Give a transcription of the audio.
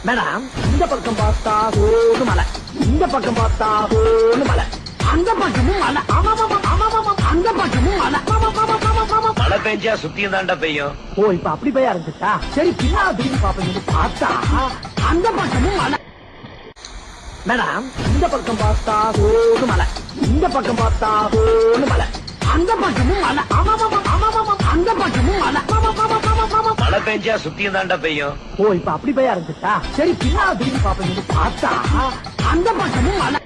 Madam இந்த பக்கம் பார்த்தா ஓடு மலை, இந்த பக்கம் பார்த்தா ஓடு மலை, அந்த பக்கமும் மலை, அந்த பக்கமும் மலை. மழை பெஞ்சா சுத்தியும் தாண்டா பெய்யும். ஓ இப்ப அப்படி போய் இருந்துச்சா? சரி பின்னாடி பாப்பீங்க பார்த்தா அந்த பக்கமும் மலை. மேடம் இந்த பக்கம் பார்த்தா ஓடு மலை, இந்த பக்கம் பார்த்தா ஓடு மலை, அந்த பக்கமும் மலை, அந்த பக்கமும் மலை. மழை பெஞ்சா சுத்தியும் தாண்டா பெய்யும். ஓ இப்ப அப்படி போய் இருந்துச்சா? சரி பின்னாடி பாப்பீங்க பார்த்தா அந்த பக்கமும் மலை.